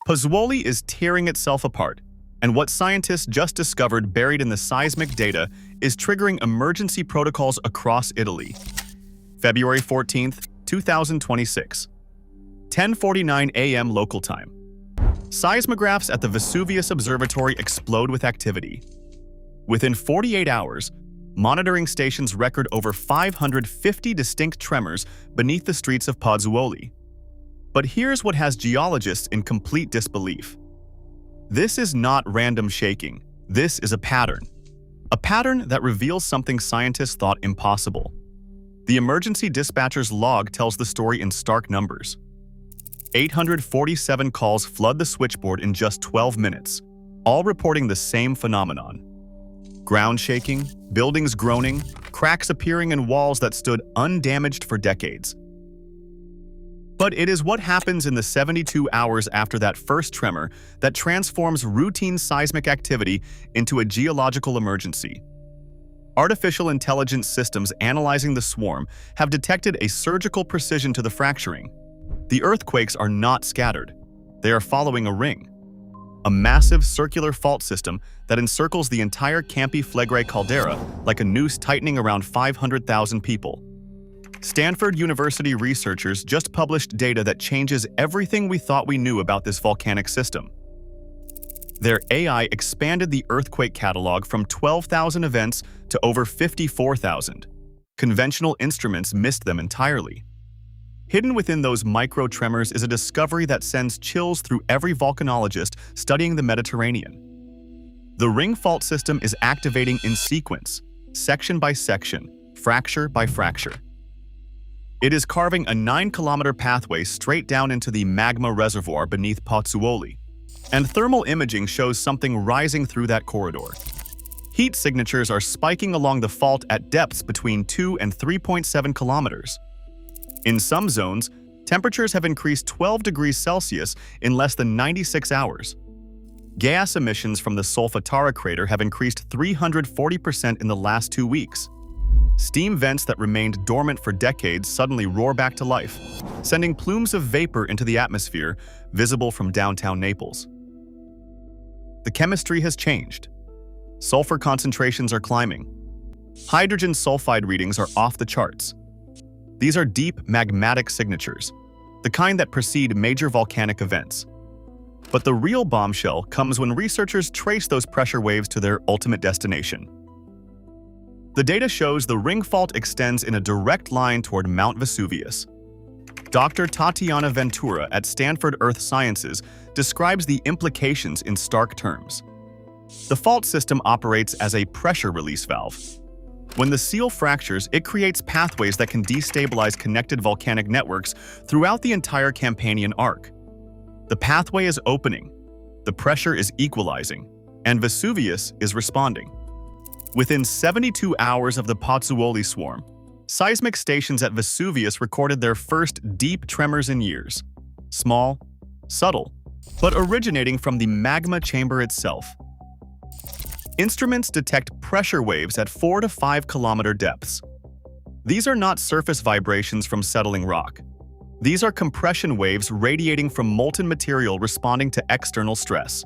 Pozzuoli is tearing itself apart, and what scientists just discovered buried in the seismic data is triggering emergency protocols across Italy. February 14th, 2026. 10:49 a.m. local time. Seismographs at the Vesuvius Observatory explode with activity. Within 48 hours, monitoring stations record over 550 distinct tremors beneath the streets of Pozzuoli. But here's what has geologists in complete disbelief. This is not random shaking. This is a pattern. A pattern that reveals something scientists thought impossible. The emergency dispatcher's log tells the story in stark numbers. 847 calls flood the switchboard in just 12 minutes, all reporting the same phenomenon. Ground shaking, buildings groaning, cracks appearing in walls that stood undamaged for decades. But it is what happens in the 72 hours after that first tremor that transforms routine seismic activity into a geological emergency. Artificial intelligence systems analyzing the swarm have detected a surgical precision to the fracturing. The earthquakes are not scattered. They are following a ring. A massive circular fault system that encircles the entire Campi Flegrei caldera like a noose tightening around 500,000 people. Stanford University researchers just published data that changes everything we thought we knew about this volcanic system. Their AI expanded the earthquake catalog from 12,000 events to over 54,000. Conventional instruments missed them entirely. Hidden within those micro-tremors is a discovery that sends chills through every volcanologist studying the Mediterranean. The ring fault system is activating in sequence, section by section, fracture by fracture. It is carving a 9-kilometer pathway straight down into the Magma reservoir beneath Pozzuoli, and thermal imaging shows something rising through that corridor. Heat signatures are spiking along the fault at depths between 2 and 3.7 kilometers. In some zones, temperatures have increased 12 degrees Celsius in less than 96 hours. Gas emissions from the Solfatara crater have increased 340% in the last 2 weeks. Steam vents that remained dormant for decades suddenly roar back to life, sending plumes of vapor into the atmosphere, visible from downtown Naples. The chemistry has changed. Sulfur concentrations are climbing. Hydrogen sulfide readings are off the charts. These are deep magmatic signatures, the kind that precede major volcanic events. But the real bombshell comes when researchers trace those pressure waves to their ultimate destination. The data shows the ring fault extends in a direct line toward Mount Vesuvius. Dr. Tatiana Ventura at Stanford Earth Sciences describes the implications in stark terms. The fault system operates as a pressure release valve. When the seal fractures, it creates pathways that can destabilize connected volcanic networks throughout the entire Campanian arc. The pathway is opening, the pressure is equalizing, and Vesuvius is responding. Within 72 hours of the Pozzuoli swarm, seismic stations at Vesuvius recorded their first deep tremors in years. Small, subtle, but originating from the magma chamber itself. Instruments detect pressure waves at 4 to 5 kilometer depths. These are not surface vibrations from settling rock. These are compression waves radiating from molten material responding to external stress.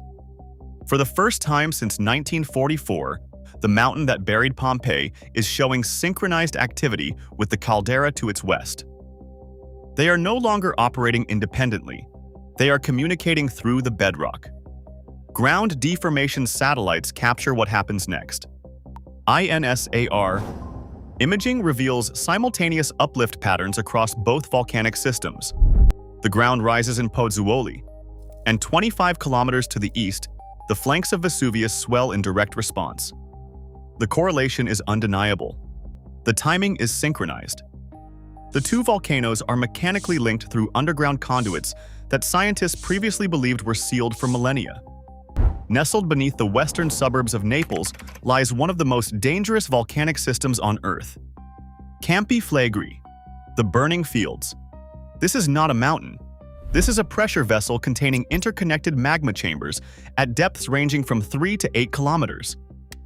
For the first time since 1944, the mountain that buried Pompeii is showing synchronized activity with the caldera to its west. They are no longer operating independently. They are communicating through the bedrock. Ground deformation satellites capture what happens next. INSAR imaging reveals simultaneous uplift patterns across both volcanic systems. The ground rises in Pozzuoli, and 25 kilometers to the east, the flanks of Vesuvius swell in direct response. The correlation is undeniable. The timing is synchronized. The two volcanoes are mechanically linked through underground conduits that scientists previously believed were sealed for millennia. Nestled beneath the western suburbs of Naples lies one of the most dangerous volcanic systems on Earth. Campi Flegrei, the burning fields. This is not a mountain. This is a pressure vessel containing interconnected magma chambers at depths ranging from 3 to 8 kilometers.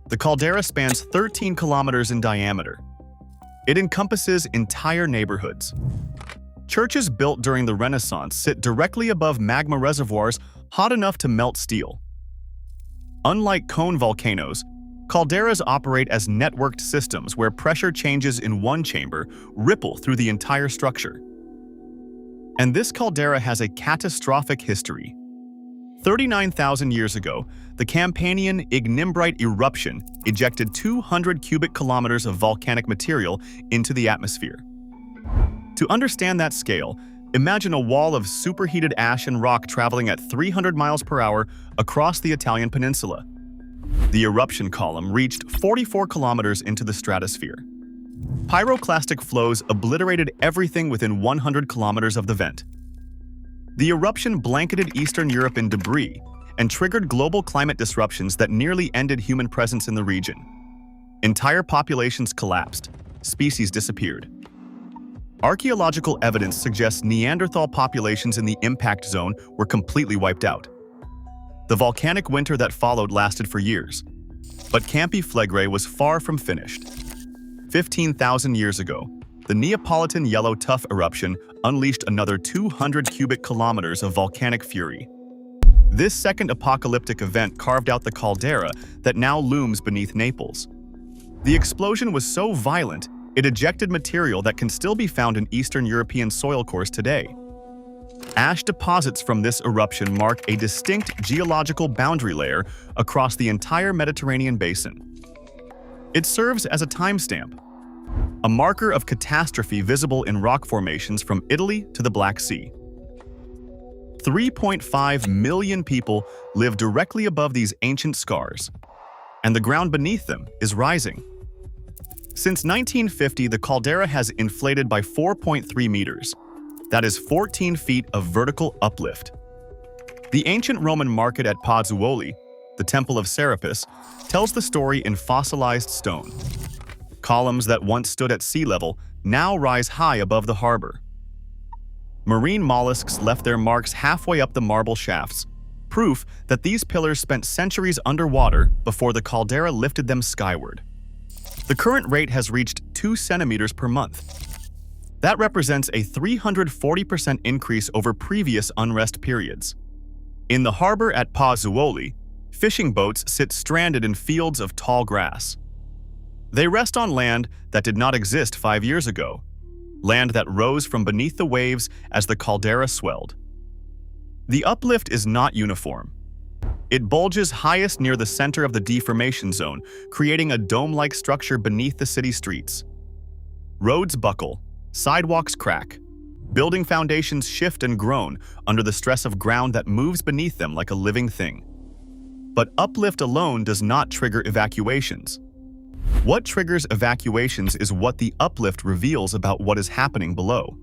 The caldera spans 13 kilometers in diameter. It encompasses entire neighborhoods. Churches built during the Renaissance sit directly above magma reservoirs hot enough to melt steel. Unlike cone volcanoes, calderas operate as networked systems where pressure changes in one chamber ripple through the entire structure. And this caldera has a catastrophic history. 39,000 years ago, the Campanian ignimbrite eruption ejected 200 cubic kilometers of volcanic material into the atmosphere. To understand that scale, imagine a wall of superheated ash and rock traveling at 300 miles per hour across the Italian peninsula. The eruption column reached 44 kilometers into the stratosphere. Pyroclastic flows obliterated everything within 100 kilometers of the vent. The eruption blanketed Eastern Europe in debris and triggered global climate disruptions that nearly ended human presence in the region. Entire populations collapsed, species disappeared. Archaeological evidence suggests Neanderthal populations in the impact zone were completely wiped out. The volcanic winter that followed lasted for years, but Campi Flegrei was far from finished. 15,000 years ago, the Neapolitan yellow tuff eruption unleashed another 200 cubic kilometers of volcanic fury. This second apocalyptic event carved out the caldera that now looms beneath Naples. The explosion was so violent, it ejected material that can still be found in Eastern European soil cores today. Ash deposits from this eruption mark a distinct geological boundary layer across the entire Mediterranean basin. It serves as a timestamp, a marker of catastrophe visible in rock formations from Italy to the Black Sea. 3.5 million people live directly above these ancient scars, and the ground beneath them is rising. Since 1950, the caldera has inflated by 4.3 meters. That is 14 feet of vertical uplift. The ancient Roman market at Pozzuoli, the Temple of Serapis, tells the story in fossilized stone. Columns that once stood at sea level now rise high above the harbor. Marine mollusks left their marks halfway up the marble shafts, proof that these pillars spent centuries underwater before the caldera lifted them skyward. The current rate has reached 2 centimeters per month. That represents a 340% increase over previous unrest periods. In the harbor at Pozzuoli, fishing boats sit stranded in fields of tall grass. They rest on land that did not exist 5 years ago, land that rose from beneath the waves as the caldera swelled. The uplift is not uniform. It bulges highest near the center of the deformation zone, creating a dome-like structure beneath the city streets. Roads buckle, sidewalks crack, building foundations shift and groan under the stress of ground that moves beneath them like a living thing. But uplift alone does not trigger evacuations. What triggers evacuations is what the uplift reveals about what is happening below.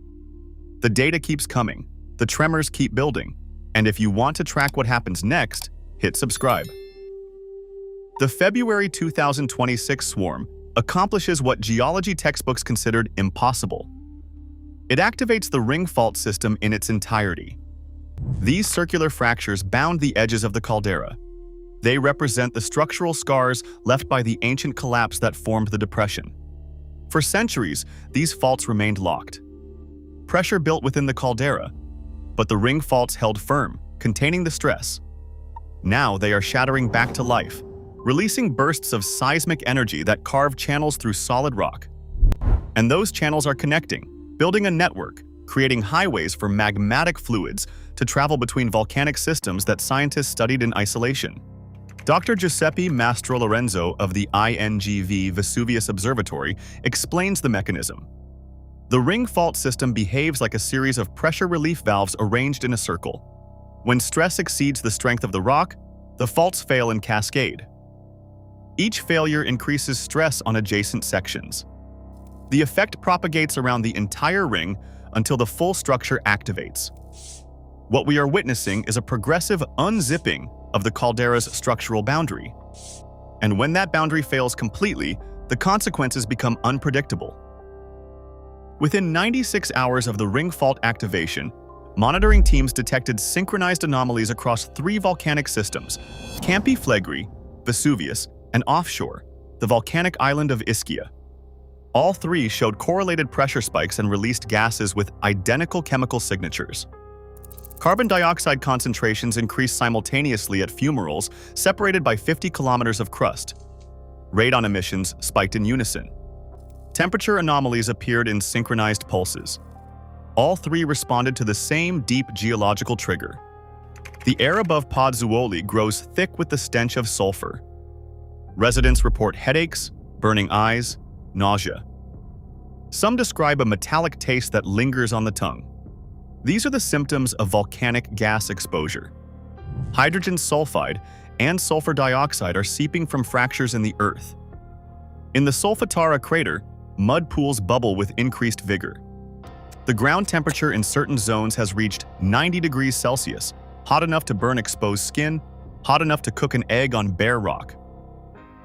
The data keeps coming, the tremors keep building, and if you want to track what happens next, hit subscribe. The February 2026 swarm accomplishes what geology textbooks considered impossible. It activates the ring fault system in its entirety. These circular fractures bound the edges of the caldera. They represent the structural scars left by the ancient collapse that formed the depression. For centuries, these faults remained locked. Pressure built within the caldera, but the ring faults held firm, containing the stress. Now they are shattering back to life, releasing bursts of seismic energy that carve channels through solid rock. And those channels are connecting, building a network, creating highways for magmatic fluids to travel between volcanic systems that scientists studied in isolation. Dr. Giuseppe Mastrolorenzo of the INGV Vesuvius Observatory explains the mechanism. The ring fault system behaves like a series of pressure relief valves arranged in a circle. When stress exceeds the strength of the rock, the faults fail in cascade. Each failure increases stress on adjacent sections. The effect propagates around the entire ring until the full structure activates. What we are witnessing is a progressive unzipping of the caldera's structural boundary. And when that boundary fails completely, the consequences become unpredictable. Within 96 hours of the ring fault activation, monitoring teams detected synchronized anomalies across 3 volcanic systems: Campi Flegrei, Vesuvius, and offshore, the volcanic island of Ischia. All 3 showed correlated pressure spikes and released gases with identical chemical signatures. Carbon dioxide concentrations increased simultaneously at fumaroles separated by 50 kilometers of crust. Radon emissions spiked in unison. Temperature anomalies appeared in synchronized pulses. All three responded to the same deep geological trigger. The air above Pozzuoli grows thick with the stench of sulfur. Residents report headaches, burning eyes, nausea. Some describe a metallic taste that lingers on the tongue. These are the symptoms of volcanic gas exposure. Hydrogen sulfide and sulfur dioxide are seeping from fractures in the earth. In the Solfatara crater, mud pools bubble with increased vigor. The ground temperature in certain zones has reached 90 degrees Celsius, hot enough to burn exposed skin, hot enough to cook an egg on bare rock.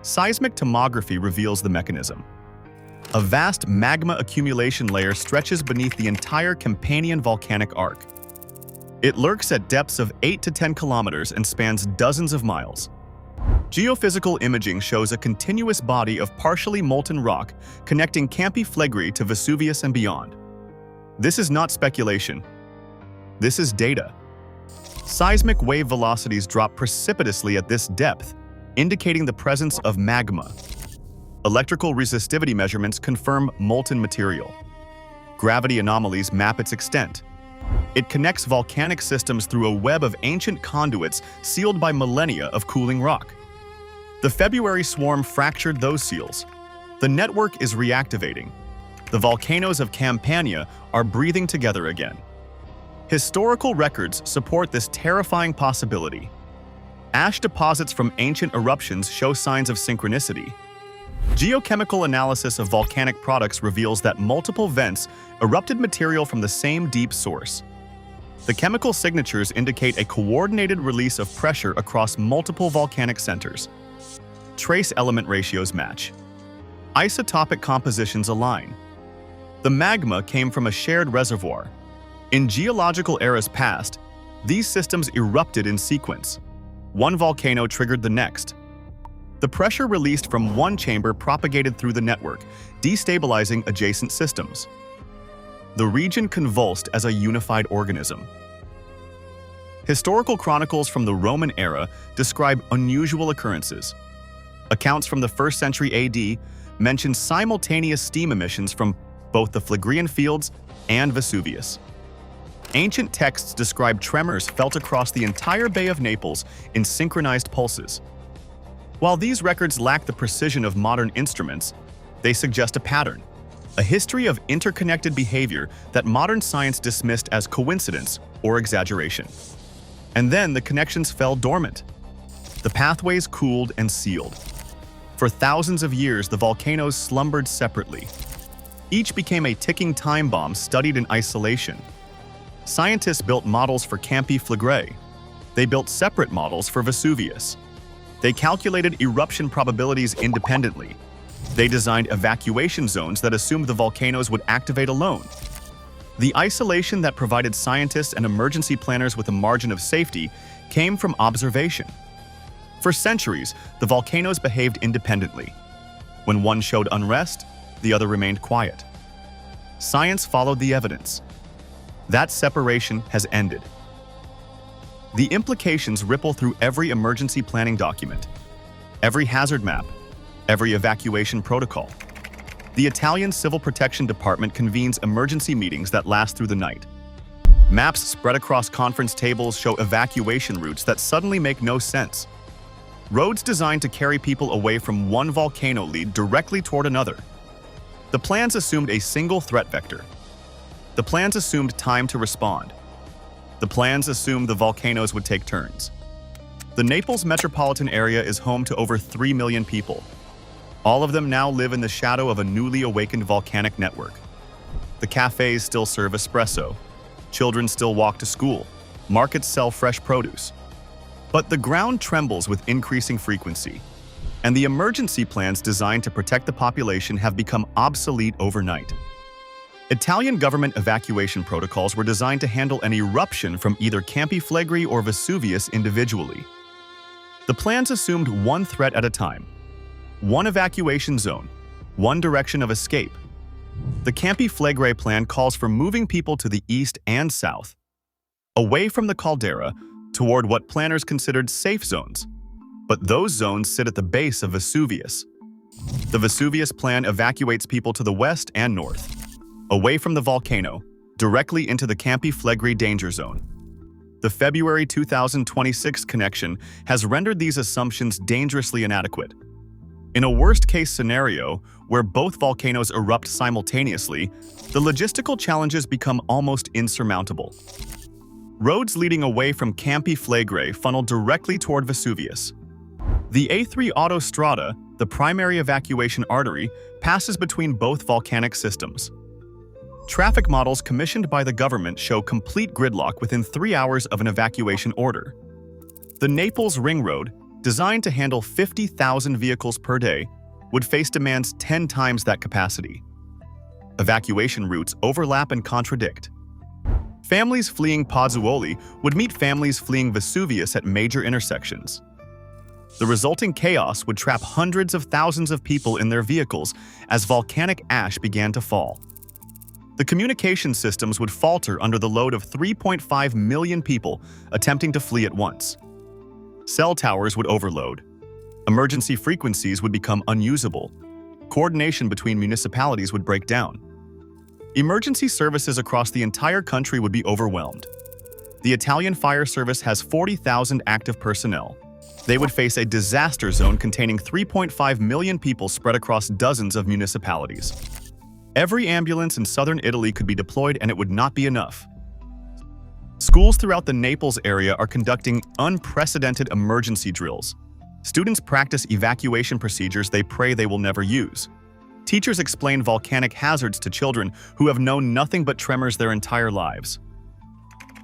Seismic tomography reveals the mechanism. A vast magma accumulation layer stretches beneath the entire Campanian volcanic arc. It lurks at depths of 8 to 10 kilometers and spans dozens of miles. Geophysical imaging shows a continuous body of partially molten rock connecting Campi Flegrei to Vesuvius and beyond. This is not speculation. This is data. Seismic wave velocities drop precipitously at this depth, indicating the presence of magma. Electrical resistivity measurements confirm molten material. Gravity anomalies map its extent. It connects volcanic systems through a web of ancient conduits sealed by millennia of cooling rock. The February swarm fractured those seals. The network is reactivating. The volcanoes of Campania are breathing together again. Historical records support this terrifying possibility. Ash deposits from ancient eruptions show signs of synchronicity. Geochemical analysis of volcanic products reveals that multiple vents erupted material from the same deep source. The chemical signatures indicate a coordinated release of pressure across multiple volcanic centers. Trace element ratios match. Isotopic compositions align. The magma came from a shared reservoir. In geological eras past, these systems erupted in sequence. One volcano triggered the next. The pressure released from one chamber propagated through the network, destabilizing adjacent systems. The region convulsed as a unified organism. Historical chronicles from the Roman era describe unusual occurrences. Accounts from the 1st century AD mention simultaneous steam emissions from both the Phlegrean fields and Vesuvius. Ancient texts describe tremors felt across the entire Bay of Naples in synchronized pulses. While these records lack the precision of modern instruments, they suggest a pattern, a history of interconnected behavior that modern science dismissed as coincidence or exaggeration. And then the connections fell dormant. The pathways cooled and sealed. For thousands of years, the volcanoes slumbered separately. Each became a ticking time bomb studied in isolation. Scientists built models for Campi Flegrei. They built separate models for Vesuvius. They calculated eruption probabilities independently. They designed evacuation zones that assumed the volcanoes would activate alone. The isolation that provided scientists and emergency planners with a margin of safety came from observation. For centuries, the volcanoes behaved independently. When one showed unrest, the other remained quiet. Science followed the evidence. That separation has ended. The implications ripple through every emergency planning document, every hazard map, every evacuation protocol. The Italian Civil Protection Department convenes emergency meetings that last through the night. Maps spread across conference tables show evacuation routes that suddenly make no sense. Roads designed to carry people away from one volcano lead directly toward another. The plans assumed a single threat vector. The plans assumed time to respond. The plans assumed the volcanoes would take turns. The Naples metropolitan area is home to over 3 million people. All of them now live in the shadow of a newly awakened volcanic network. The cafes still serve espresso. Children still walk to school. Markets sell fresh produce. But the ground trembles with increasing frequency, and the emergency plans designed to protect the population have become obsolete overnight. Italian government evacuation protocols were designed to handle an eruption from either Campi Flegrei or Vesuvius individually. The plans assumed one threat at a time, one evacuation zone, one direction of escape. The Campi Flegrei plan calls for moving people to the east and south. away from the caldera toward what planners considered safe zones. But those zones sit at the base of Vesuvius. The Vesuvius plan evacuates people to the west and north, away from the volcano, directly into the Campi Flegrei danger zone. The February 2026 connection has rendered these assumptions dangerously inadequate. In a worst-case scenario, where both volcanoes erupt simultaneously, the logistical challenges become almost insurmountable. Roads leading away from Campi Flegrei funnel directly toward Vesuvius. The A3 autostrada, the primary evacuation artery, passes between both volcanic systems. Traffic models commissioned by the government show complete gridlock within 3 hours of an evacuation order. The Naples Ring Road, designed to handle 50,000 vehicles per day, would face demands 10 times that capacity. Evacuation routes overlap and contradict. Families fleeing Pozzuoli would meet families fleeing Vesuvius at major intersections. The resulting chaos would trap hundreds of thousands of people in their vehicles as volcanic ash began to fall. The communication systems would falter under the load of 3.5 million people attempting to flee at once. Cell towers would overload. Emergency frequencies would become unusable. Coordination between municipalities would break down. Emergency services across the entire country would be overwhelmed. The Italian fire service has 40,000 active personnel. They would face a disaster zone containing 3.5 million people spread across dozens of municipalities. Every ambulance in southern Italy could be deployed, and it would not be enough. Schools throughout the Naples area are conducting unprecedented emergency drills. Students practice evacuation procedures they pray they will never use. Teachers explain volcanic hazards to children who have known nothing but tremors their entire lives.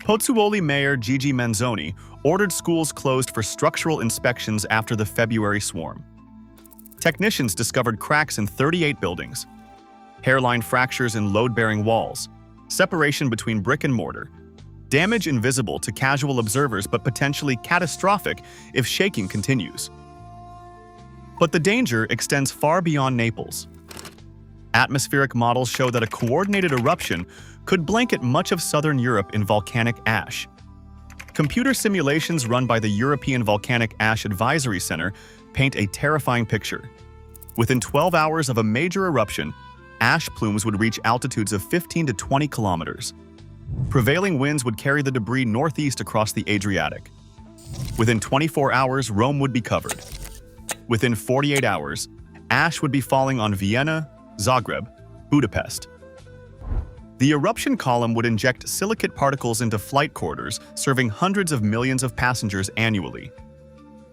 Pozzuoli Mayor Gigi Manzoni ordered schools closed for structural inspections after the February swarm. Technicians discovered cracks in 38 buildings, hairline fractures in load-bearing walls, separation between brick and mortar, damage invisible to casual observers but potentially catastrophic if shaking continues. But the danger extends far beyond Naples. Atmospheric models show that a coordinated eruption could blanket much of southern Europe in volcanic ash. Computer simulations run by the European Volcanic Ash Advisory Center paint a terrifying picture. Within 12 hours of a major eruption, ash plumes would reach altitudes of 15 to 20 kilometers. Prevailing winds would carry the debris northeast across the Adriatic. Within 24 hours, Rome would be covered. Within 48 hours, ash would be falling on Vienna, Zagreb, Budapest. The eruption column would inject silicate particles into flight corridors, serving hundreds of millions of passengers annually.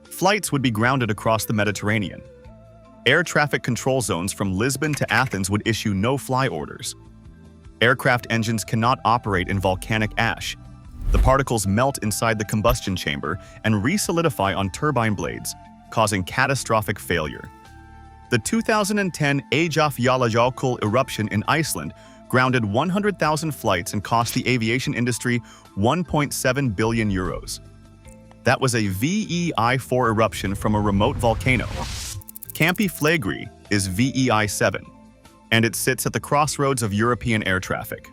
Flights would be grounded across the Mediterranean. Air traffic control zones from Lisbon to Athens would issue no-fly orders. Aircraft engines cannot operate in volcanic ash. The particles melt inside the combustion chamber and re-solidify on turbine blades, causing catastrophic failure. The 2010 Geological eruption in Iceland grounded 100,000 flights and cost the aviation industry 1.7 billion euros. That was a VEI-4 eruption from a remote volcano. Campi Flegrei is VEI-7, and it sits at the crossroads of European air traffic.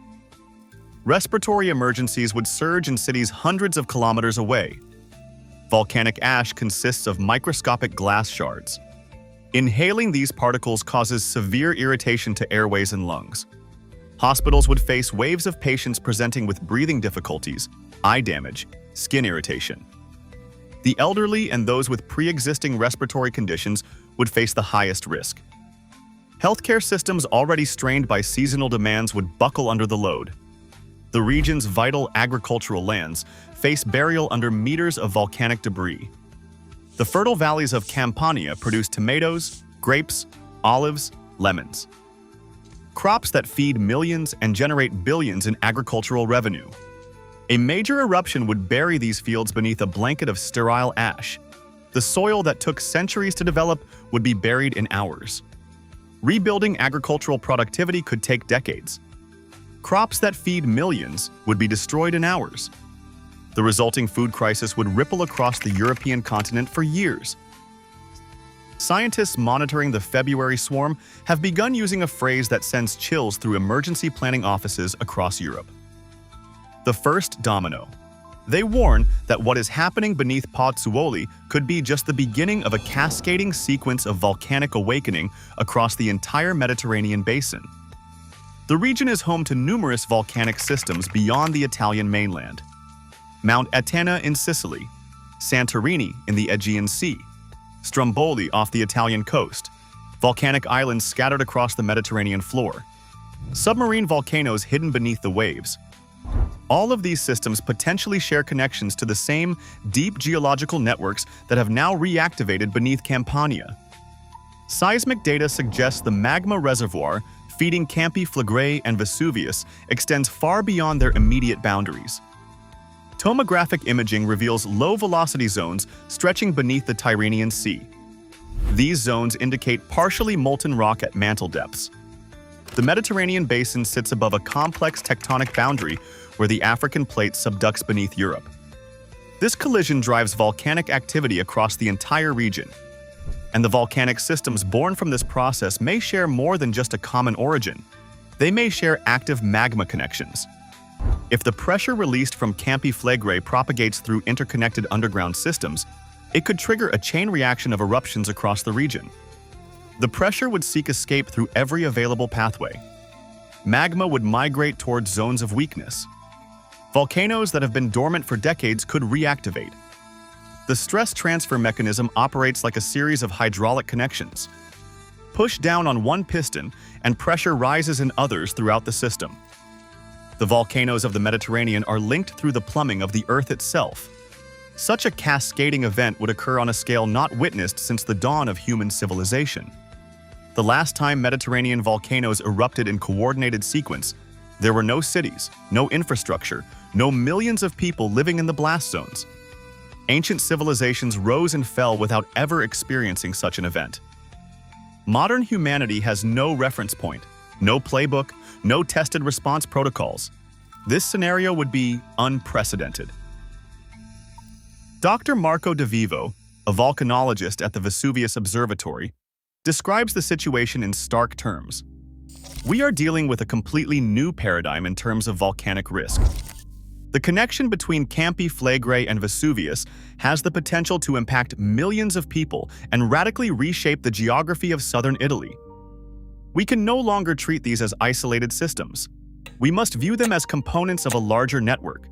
Respiratory emergencies would surge in cities hundreds of kilometers away. Volcanic ash consists of microscopic glass shards. Inhaling these particles causes severe irritation to airways and lungs. Hospitals would face waves of patients presenting with breathing difficulties, eye damage, skin irritation. The elderly and those with pre-existing respiratory conditions would face the highest risk. Healthcare systems already strained by seasonal demands would buckle under the load. The region's vital agricultural lands face burial under meters of volcanic debris. The fertile valleys of Campania produce tomatoes, grapes, olives, lemons. Crops that feed millions and generate billions in agricultural revenue. A major eruption would bury these fields beneath a blanket of sterile ash. The soil that took centuries to develop would be buried in hours. Rebuilding agricultural productivity could take decades. Crops that feed millions would be destroyed in hours. The resulting food crisis would ripple across the European continent for years. Scientists monitoring the February swarm have begun using a phrase that sends chills through emergency planning offices across Europe. The first domino. They warn that what is happening beneath Pozzuoli could be just the beginning of a cascading sequence of volcanic awakening across the entire Mediterranean basin. The region is home to numerous volcanic systems beyond the Italian mainland. Mount Etna in Sicily, Santorini in the Aegean Sea, Stromboli off the Italian coast, volcanic islands scattered across the Mediterranean floor, submarine volcanoes hidden beneath the waves. All of these systems potentially share connections to the same deep geological networks that have now reactivated beneath Campania. Seismic data suggests the magma reservoir feeding Campi Flegrei and Vesuvius extends far beyond their immediate boundaries. Tomographic imaging reveals low-velocity zones stretching beneath the Tyrrhenian Sea. These zones indicate partially molten rock at mantle depths. The Mediterranean basin sits above a complex tectonic boundary where the African plate subducts beneath Europe. This collision drives volcanic activity across the entire region, and the volcanic systems born from this process may share more than just a common origin. They may share active magma connections. If the pressure released from Campi Flegrei propagates through interconnected underground systems, it could trigger a chain reaction of eruptions across the region. The pressure would seek escape through every available pathway. Magma would migrate towards zones of weakness. Volcanoes that have been dormant for decades could reactivate. The stress transfer mechanism operates like a series of hydraulic connections. Push down on one piston, and pressure rises in others throughout the system. The volcanoes of the Mediterranean are linked through the plumbing of the Earth itself. Such a cascading event would occur on a scale not witnessed since the dawn of human civilization. The last time Mediterranean volcanoes erupted in coordinated sequence, there were no cities, no infrastructure, no millions of people living in the blast zones. Ancient civilizations rose and fell without ever experiencing such an event. Modern humanity has no reference point, no playbook, no tested response protocols. This scenario would be unprecedented. Dr. Marco De Vivo, a volcanologist at the Vesuvius Observatory, describes the situation in stark terms. We are dealing with a completely new paradigm in terms of volcanic risk. The connection between Campi Flegrei and Vesuvius has the potential to impact millions of people and radically reshape the geography of southern Italy. We can no longer treat these as isolated systems. We must view them as components of a larger network.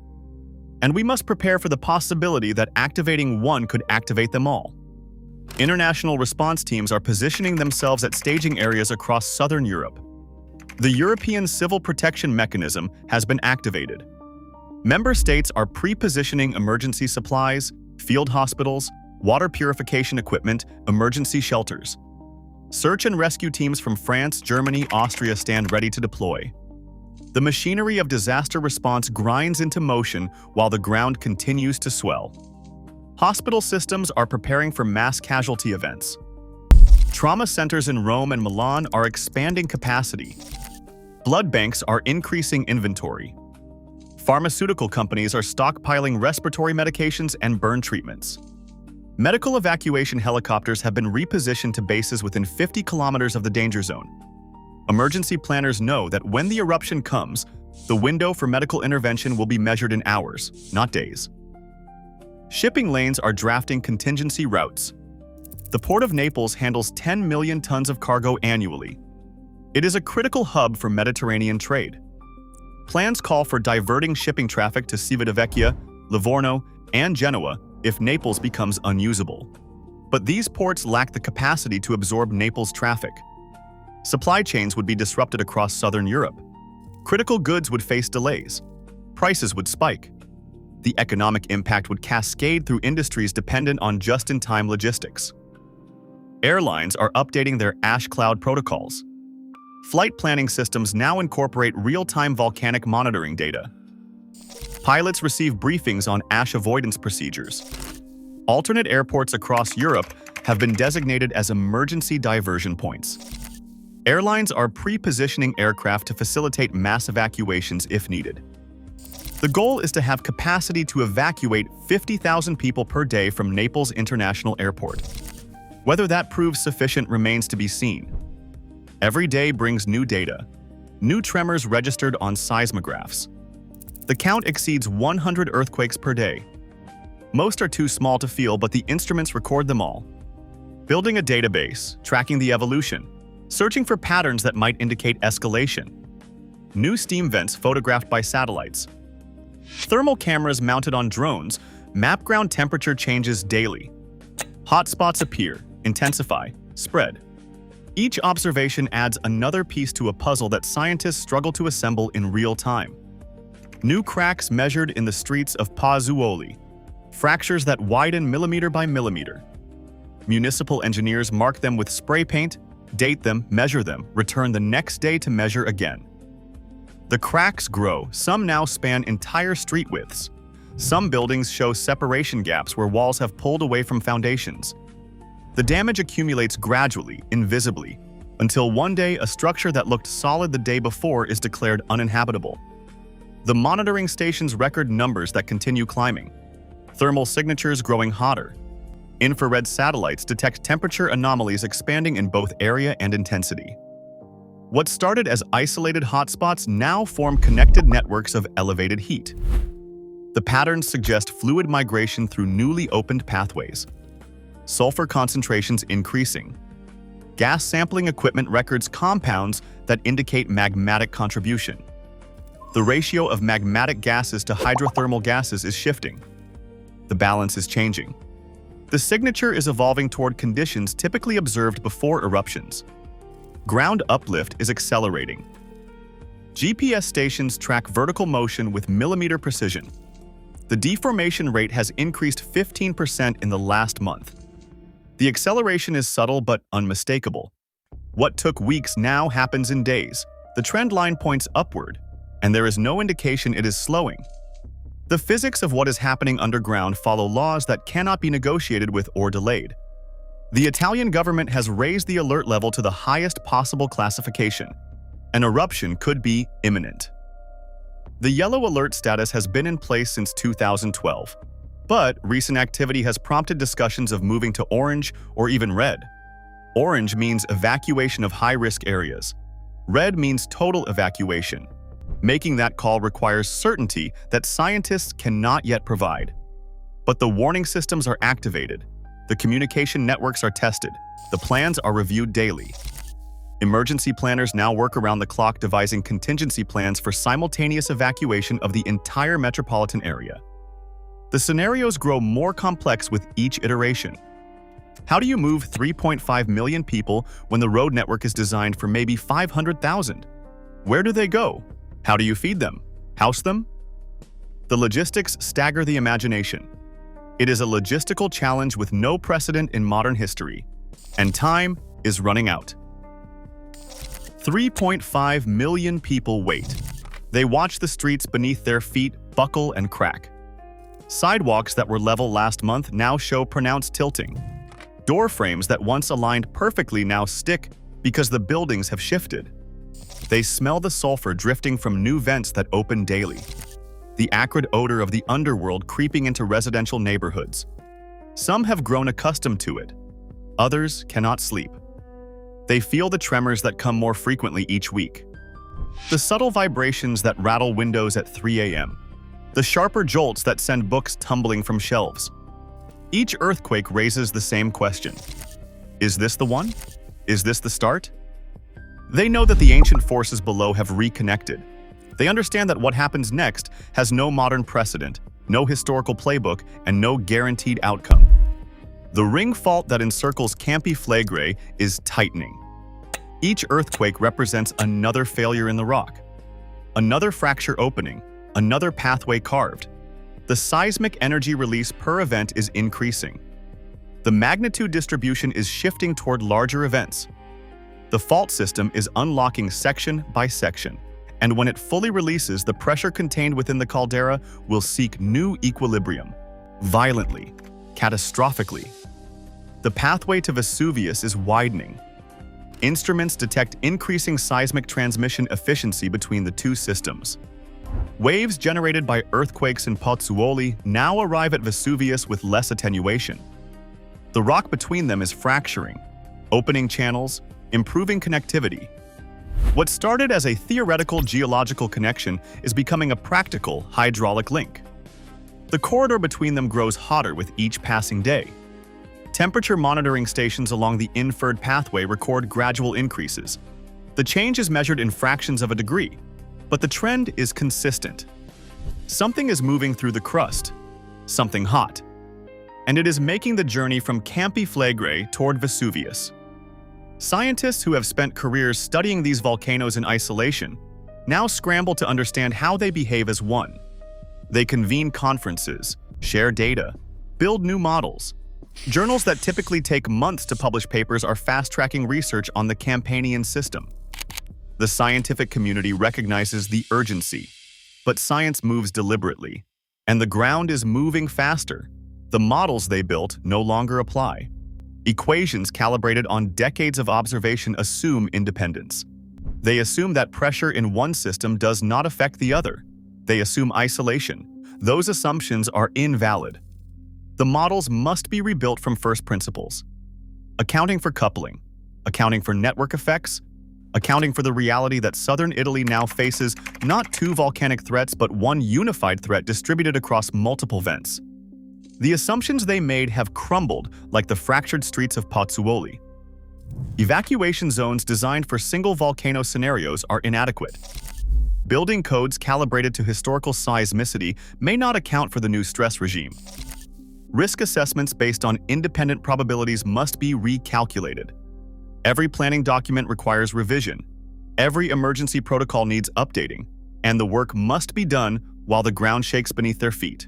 And we must prepare for the possibility that activating one could activate them all. International response teams are positioning themselves at staging areas across southern Europe. The European Civil Protection Mechanism has been activated. Member states are pre-positioning emergency supplies, field hospitals, water purification equipment, emergency shelters. Search and rescue teams from France, Germany, Austria stand ready to deploy. The machinery of disaster response grinds into motion while the ground continues to swell. Hospital systems are preparing for mass casualty events. Trauma centers in Rome and Milan are expanding capacity. Blood banks are increasing inventory. Pharmaceutical companies are stockpiling respiratory medications and burn treatments. Medical evacuation helicopters have been repositioned to bases within 50 kilometers of the danger zone. Emergency planners know that when the eruption comes, the window for medical intervention will be measured in hours, not days. Shipping lanes are drafting contingency routes. The Port of Naples handles 10 million tons of cargo annually. It is a critical hub for Mediterranean trade. Plans call for diverting shipping traffic to Civitavecchia, Livorno, and Genoa if Naples becomes unusable. But these ports lack the capacity to absorb Naples traffic. Supply chains would be disrupted across southern Europe. Critical goods would face delays. Prices would spike. The economic impact would cascade through industries dependent on just-in-time logistics. Airlines are updating their ash cloud protocols. Flight planning systems now incorporate real-time volcanic monitoring data. Pilots receive briefings on ash avoidance procedures. Alternate airports across Europe have been designated as emergency diversion points. Airlines are pre-positioning aircraft to facilitate mass evacuations if needed. The goal is to have capacity to evacuate 50,000 people per day from Naples International Airport. Whether that proves sufficient remains to be seen. Every day brings new data, new tremors registered on seismographs. The count exceeds 100 earthquakes per day. Most are too small to feel, but the instruments record them all. Building a database, tracking the evolution, searching for patterns that might indicate escalation. New steam vents photographed by satellites. Thermal cameras mounted on drones map ground temperature changes daily. Hotspots appear, intensify, spread. Each observation adds another piece to a puzzle that scientists struggle to assemble in real time. New cracks measured in the streets of Pozzuoli, fractures that widen millimeter by millimeter. Municipal engineers mark them with spray paint, date them, measure them, return the next day to measure again. The cracks grow, some now span entire street widths. Some buildings show separation gaps where walls have pulled away from foundations. The damage accumulates gradually, invisibly, until one day a structure that looked solid the day before is declared uninhabitable. The monitoring stations record numbers that continue climbing. Thermal signatures growing hotter. Infrared satellites detect temperature anomalies expanding in both area and intensity. What started as isolated hotspots now form connected networks of elevated heat. The patterns suggest fluid migration through newly opened pathways. Sulfur concentrations increasing. Gas sampling equipment records compounds that indicate magmatic contribution. The ratio of magmatic gases to hydrothermal gases is shifting. The balance is changing. The signature is evolving toward conditions typically observed before eruptions. Ground uplift is accelerating. GPS stations track vertical motion with millimeter precision. The deformation rate has increased 15% in the last month. The acceleration is subtle but unmistakable. What took weeks now happens in days. The trend line points upward, and there is no indication it is slowing. The physics of what is happening underground follow laws that cannot be negotiated with or delayed. The Italian government has raised the alert level to the highest possible classification. An eruption could be imminent. The yellow alert status has been in place since 2012, but recent activity has prompted discussions of moving to orange or even red. Orange means evacuation of high-risk areas. Red means total evacuation. Making that call requires certainty that scientists cannot yet provide. But the warning systems are activated. The communication networks are tested. The plans are reviewed daily. Emergency planners now work around the clock devising contingency plans for simultaneous evacuation of the entire metropolitan area. The scenarios grow more complex with each iteration. How do you move 3.5 million people when the road network is designed for maybe 500,000? Where do they go? How do you feed them? House them? The logistics stagger the imagination. It is a logistical challenge with no precedent in modern history, and time is running out. 3.5 million people wait. They watch the streets beneath their feet buckle and crack. Sidewalks that were level last month now show pronounced tilting. Door frames that once aligned perfectly now stick because the buildings have shifted. They smell the sulfur drifting from new vents that open daily. The acrid odor of the underworld creeping into residential neighborhoods. Some have grown accustomed to it. Others cannot sleep. They feel the tremors that come more frequently each week. The subtle vibrations that rattle windows at 3 a.m. The sharper jolts that send books tumbling from shelves. Each earthquake raises the same question. Is this the one? Is this the start? They know that the ancient forces below have reconnected. They understand that what happens next has no modern precedent, no historical playbook, and no guaranteed outcome. The ring fault that encircles Campi Flegrei is tightening. Each earthquake represents another failure in the rock, another fracture opening, another pathway carved. The seismic energy release per event is increasing. The magnitude distribution is shifting toward larger events. The fault system is unlocking section by section, and when it fully releases, the pressure contained within the caldera will seek new equilibrium, violently, catastrophically. The pathway to Vesuvius is widening. Instruments detect increasing seismic transmission efficiency between the two systems. Waves generated by earthquakes in Pozzuoli now arrive at Vesuvius with less attenuation. The rock between them is fracturing, opening channels, improving connectivity. What started as a theoretical geological connection is becoming a practical hydraulic link. The corridor between them grows hotter with each passing day. Temperature monitoring stations along the inferred pathway record gradual increases. The change is measured in fractions of a degree, but the trend is consistent. Something is moving through the crust, something hot, and it is making the journey from Campi Flegrei toward Vesuvius. Scientists who have spent careers studying these volcanoes in isolation now scramble to understand how they behave as one. They convene conferences, share data, build new models. Journals that typically take months to publish papers are fast-tracking research on the Campanian system. The scientific community recognizes the urgency, but science moves deliberately, and the ground is moving faster. The models they built no longer apply. Equations calibrated on decades of observation assume independence. They assume that pressure in one system does not affect the other. They assume isolation. Those assumptions are invalid. The models must be rebuilt from first principles, accounting for coupling, accounting for network effects, accounting for the reality that southern Italy now faces not two volcanic threats but one unified threat distributed across multiple vents. The assumptions they made have crumbled like the fractured streets of Pozzuoli. Evacuation zones designed for single volcano scenarios are inadequate. Building codes calibrated to historical seismicity may not account for the new stress regime. Risk assessments based on independent probabilities must be recalculated. Every planning document requires revision. Every emergency protocol needs updating, and the work must be done while the ground shakes beneath their feet.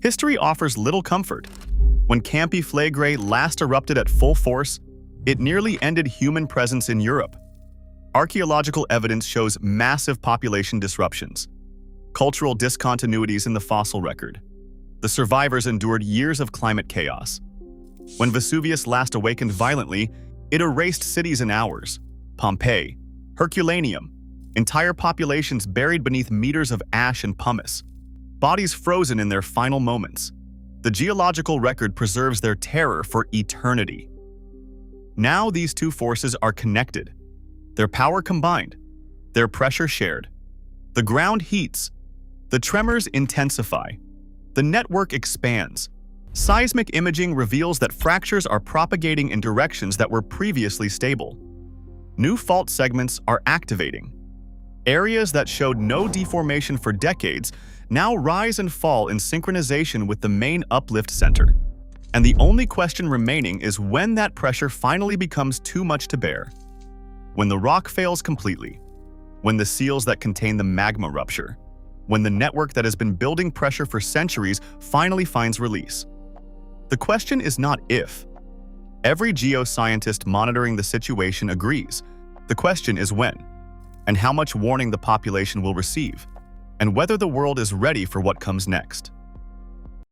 History offers little comfort. When Campi Flegrei last erupted at full force, it nearly ended human presence in Europe. Archaeological evidence shows massive population disruptions, cultural discontinuities in the fossil record. The survivors endured years of climate chaos. When Vesuvius last awakened violently, it erased cities in hours. Pompeii, Herculaneum, entire populations buried beneath meters of ash and pumice. Bodies frozen in their final moments. The geological record preserves their terror for eternity. Now these two forces are connected, their power combined, their pressure shared. The ground heats, the tremors intensify, the network expands. Seismic imaging reveals that fractures are propagating in directions that were previously stable. New fault segments are activating. Areas that showed no deformation for decades now rise and fall in synchronization with the main uplift center. And the only question remaining is when that pressure finally becomes too much to bear. When the rock fails completely. When the seals that contain the magma rupture. When the network that has been building pressure for centuries finally finds release. The question is not if. Every geoscientist monitoring the situation agrees. The question is when, and how much warning the population will receive, and whether the world is ready for what comes next.